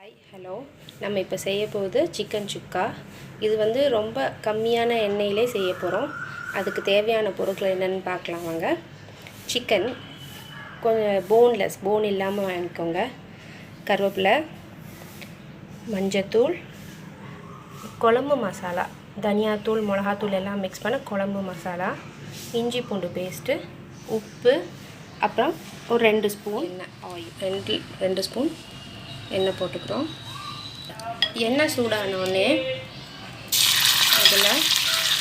Hi hello நம்ம இப்போ செய்ய போகுது சிக்கன் சுக்கா. இது வந்து ரொம்ப கம்மியான எண்ணெயிலே செய்ய போகிறோம். அதுக்கு தேவையான பொருட்கள் என்னென்னு பார்க்கலாம் வாங்க. சிக்கன் கொஞ்சம் போன் இல்லாமல் வாங்கிக்கோங்க. கருவேப்பிலை, மஞ்சத்தூள், குழம்பு மசாலா, தனியாத்தூள், மிளகாத்தூள் எல்லாம் மிக்ஸ் பண்ண குழம்பு மசாலா, இஞ்சி பூண்டு பேஸ்ட்டு, உப்பு, அப்புறம் ஒரு 2 ஸ்பூன் எண்ணெய் ஆயில், 2 ஸ்பூன் எண்ணெய் போட்டுக்கிறோம். எண்ணெய் சூடானோடனே அதில்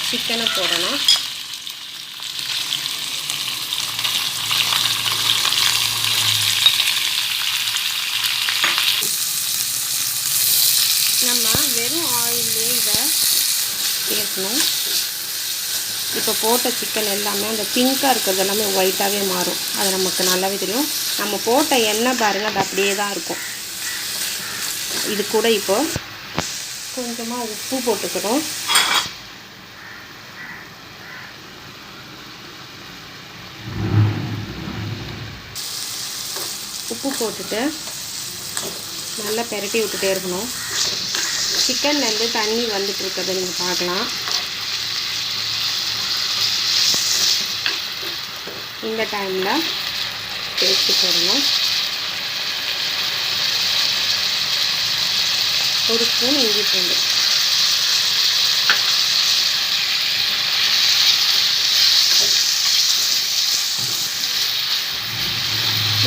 சிக்கனை போடணும். நம்ம வெறும் ஆயிலே இதை சேர்க்கணும். இப்போ போட்ட சிக்கன் எல்லாமே அந்த பிங்காக இருக்கிறது எல்லாமே ஒயிட்டாகவே மாறும். அது நமக்கு நல்லாவே தெரியும். நம்ம போட்ட எண்ணெய் பாருங்கள், அது அப்படியே தான் இருக்கும். இது கூட இப்போ கொஞ்சமாக உப்பு போட்டுக்கிறோம். உப்பு போட்டுட்டு நல்லா பெரட்டி விட்டுட்டே இருக்கணும். சிக்கன்லேருந்து தண்ணி வந்துட்டு இருக்கிறத நீங்கள் பார்க்கலாம். இந்த டைமில் பேஸ்ட்டு போடணும். 1 ஸ்பூன் இஞ்சி பூண்டு,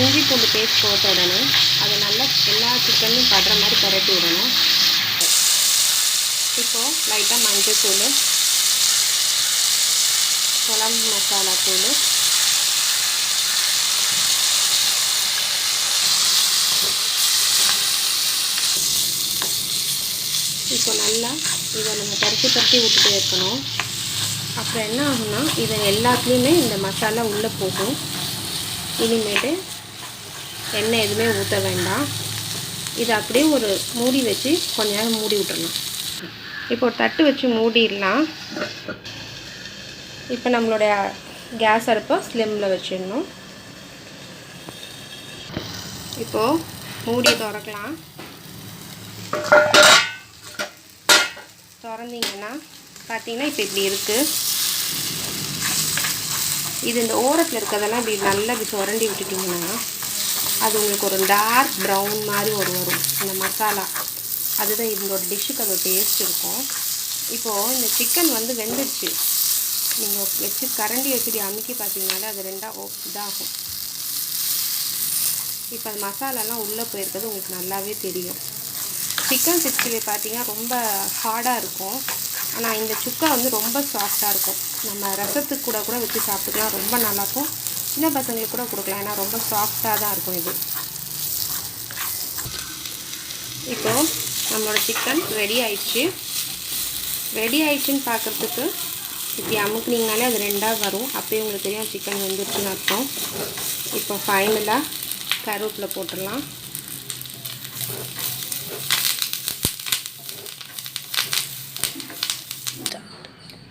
இஞ்சி பூண்டு பேஸ்ட் போட்ட உடனே அதை நல்லா எல்லா சிக்கனும் படுற மாதிரி பரட்டி விடணும். இப்போது லைட்டாக மஞ்சத்தூள், குழம்பு மசாலா தூள், இப்போ நல்லா இதை நம்ம பரட்டி விட்டுட்டே இருக்கணும். அப்புறம் என்ன ஆகும்னா இதை எல்லாத்துலேயுமே இந்த மசாலா உள்ளே போகும். இனிமேட்டு எண்ணெய் எதுவுமே ஊற்ற வேண்டாம். இதை அப்படியே ஒரு மூடி வச்சு கொஞ்ச நேரம் மூடி விட்டுடலாம். இப்போ ஒரு தட்டு வச்சு மூடிடலாம். இப்போ நம்மளுடைய கேஸ் அடுப்பை ஸ்லிம்மில் வச்சிடணும். இப்போது மூடியை திறக்கலாம். திறந்தீங்கன்னா பார்த்தீங்கன்னா இப்போ இப்படி இருக்குது. இது இந்த ஓரத்தில் இருக்கிறதெல்லாம் இப்படி நல்லா இப்படி சுரண்டி விட்டுட்டிங்கன்னா அது உங்களுக்கு ஒரு டார்க் ப்ரௌன் மாதிரி வரும் இந்த மசாலா. அதுதான் இதோட டிஷ்ஷுக்கு அதோட டேஸ்ட் இருக்கும். இப்போது இந்த சிக்கன் வந்து வெந்துடுச்சு. நீங்கள் வச்சு கரண்டி வச்சுட்டு அமுக்கி பார்த்தீங்கன்னாலே அது ரெண்டாக இதாகும். இப்போ அந்த மசாலாலாம் உள்ளே போயிருக்கிறது உங்களுக்கு நல்லாவே தெரியும். சிக்கன் 65 பார்த்தீங்கன்னா ரொம்ப ஹார்டாக இருக்கும். ஆனால் இந்த சுக்கா வந்து ரொம்ப சாஃப்டாக இருக்கும். நம்ம ரசத்துக்கு கூட வச்சு சாப்பிட்டுக்கலாம், ரொம்ப நல்லாயிருக்கும். சின்ன பசங்களுக்கு கூட கொடுக்கலாம், ஏன்னா ரொம்ப சாஃப்டாக தான் இருக்கும் இது. இப்போது நம்மளோட சிக்கன் ரெடி ஆயிடுச்சு. ரெடி ஆயிடுச்சுன்னு பார்க்குறதுக்கு இப்படி அமுக்குனிங்கனாலே அது ரெண்டாக வரும். அப்போயே உங்களுக்கு தெரியும் சிக்கன் வெந்துருச்சுன்னு அர்த்தம். இப்போ ஃபைனலாக கருவேப்பிலை போட்டுடலாம்.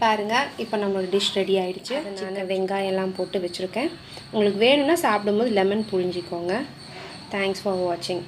பாருங்கள், இப்போ நம்மளோட டிஷ் ரெடி ஆகிடுச்சு. நான் வெங்காயம்லாம் போட்டு வச்சுருக்கேன். உங்களுக்கு வேணும்னா சாப்பிடும்போது லெமன் புழிஞ்சிக்கோங்க. தேங்க்ஸ் ஃபார் வாட்சிங்.